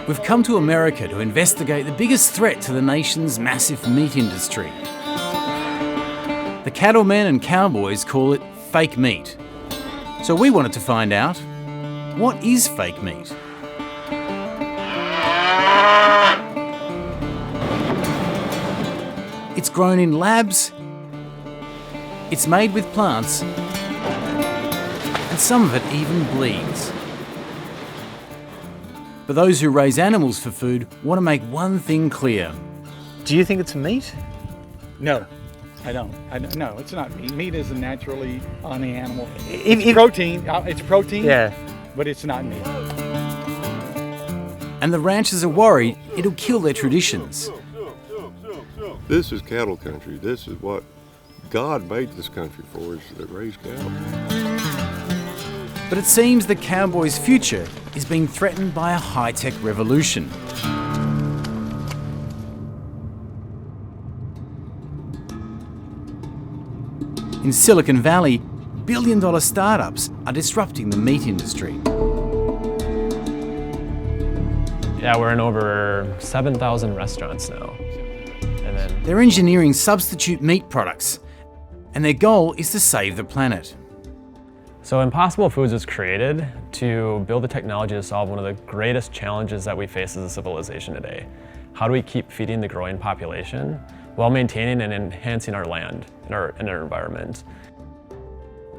We've come to America to investigate the biggest threat to the nation's massive meat industry. The cattlemen and cowboys call it fake meat. So we wanted to find out, what is fake meat? It's grown in labs, it's made with plants, and some of it even bleeds. But those who raise animals for food want to make one thing clear. Do you think it's meat? No, I don't. No, it's not meat. Meat is naturally on the animal. It's protein. It's protein. Yeah. But it's not meat. And the ranchers are worried it'll kill their traditions. This is cattle country. This is what God made this country for, is to raise cattle. But it seems the cowboys' future is being threatened by a high-tech revolution. In Silicon Valley, billion-dollar startups are disrupting the meat industry. Yeah, we're in over 7,000 restaurants now. They're engineering substitute meat products, and their goal is to save the planet. So Impossible Foods was created to build the technology to solve one of the greatest challenges that we face as a civilization today. How do we keep feeding the growing population while maintaining and enhancing our land and our environment?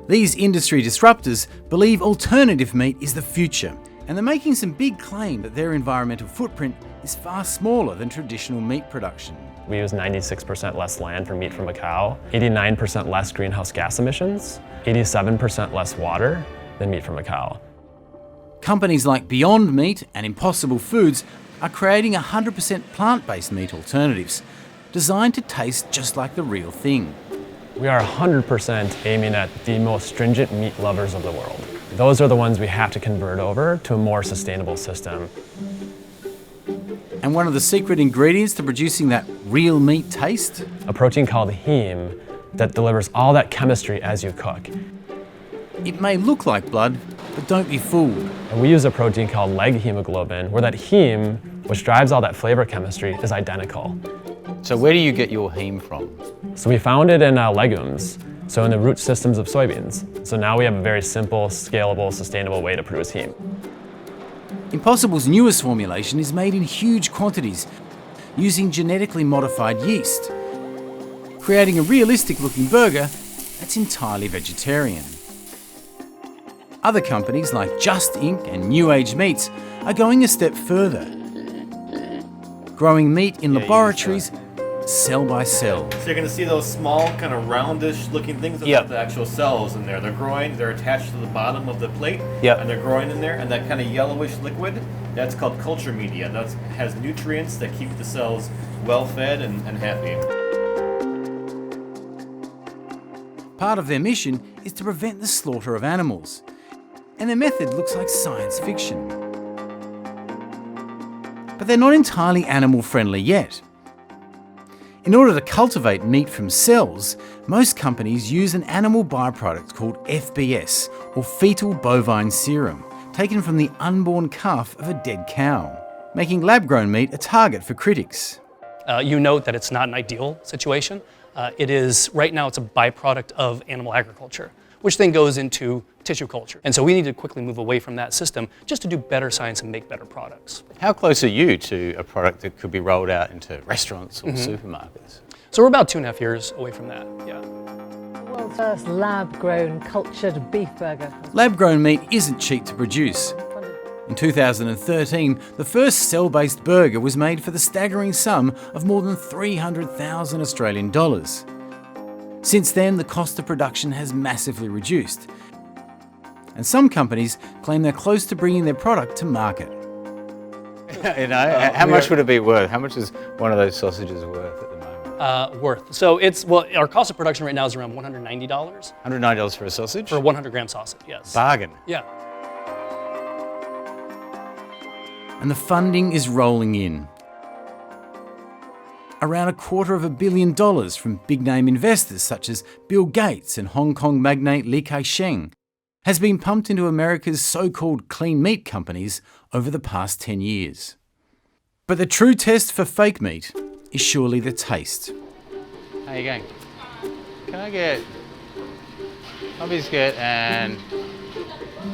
These industry disruptors believe alternative meat is the future, and they're making some big claim that their environmental footprint is far smaller than traditional meat production. We use 96% less land for meat from a cow, 89% less greenhouse gas emissions, 87% less water than meat from a cow. Companies like Beyond Meat and Impossible Foods are creating 100% plant-based meat alternatives, designed to taste just like the real thing. We are 100% aiming at the most stringent meat lovers of the world. Those are the ones we have to convert over to a more sustainable system. And one of the secret ingredients to producing that real meat taste? A protein called heme that delivers all that chemistry as you cook. It may look like blood, but don't be fooled. And we use a protein called leg hemoglobin, where that heme, which drives all that flavor chemistry, is identical. So where do you get your heme from? So we found it in legumes, so in the root systems of soybeans. So now we have a very simple, scalable, sustainable way to produce heme. Impossible's newest formulation is made in huge quantities, using genetically modified yeast, creating a realistic-looking burger that's entirely vegetarian. Other companies like Just Inc. and New Age Meats are going a step further, growing meat in laboratories cell by cell. So you're going to see those small, kind of roundish looking things. That's the actual cells in there. They're growing, they're attached to the bottom of the plate, and they're growing in there, and that kind of yellowish liquid, that's called culture media. That has nutrients that keep the cells well fed and happy. Part of their mission is to prevent the slaughter of animals, and their method looks like science fiction. But they're not entirely animal friendly yet. In order to cultivate meat from cells, most companies use an animal byproduct called FBS, or fetal bovine serum, taken from the unborn calf of a dead cow, making lab-grown meat a target for critics. You note that it's not an ideal situation. It is, right now, it's a byproduct of animal agriculture, which then goes into tissue culture. And so we need to quickly move away from that system just to do better science and make better products. How close are you to a product that could be rolled out into restaurants or supermarkets? So we're about 2.5 years away from that, yeah. World's first lab-grown cultured beef burger. Lab-grown meat isn't cheap to produce. In 2013, the first cell-based burger was made for the staggering sum of more than 300,000 Australian dollars. Since then, the cost of production has massively reduced, and some companies claim they're close to bringing their product to market. How much would it be worth? How much is one of those sausages worth at the moment? Worth. So our cost of production right now is around $190. $190 for a sausage? For a 100-gram sausage, yes. Bargain. Yeah. And the funding is rolling in. Around $250 million from big-name investors such as Bill Gates and Hong Kong magnate Li Ka-shing has been pumped into America's so-called clean meat companies over the past 10 years. But the true test for fake meat is surely the taste. How you going? Can I get a biscuit and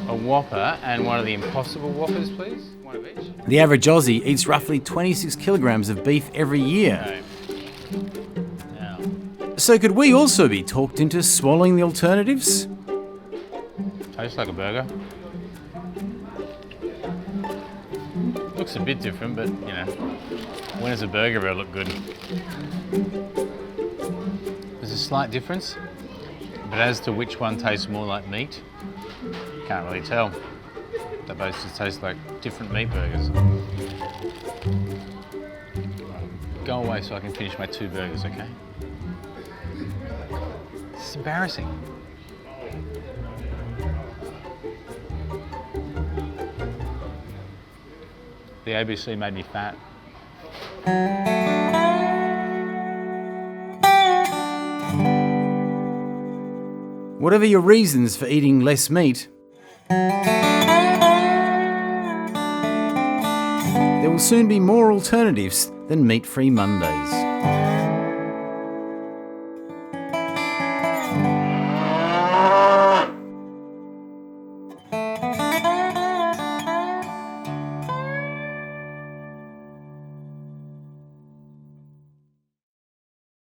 a Whopper and one of the Impossible Whoppers, please? One of each. The average Aussie eats roughly 26 kilograms of beef every year. Okay. Now, So could we also be talked into swallowing the alternatives? tastes like a burger. Looks a bit different, but you know, when does a burger ever look good? There's a slight difference, but as to which one tastes more like meat, can't really tell. They both just taste like different meat burgers. Go away so I can finish my 2 burgers, okay? It's embarrassing. The ABC made me fat. Whatever your reasons for eating less meat, there will soon be more alternatives than meat-free Mondays.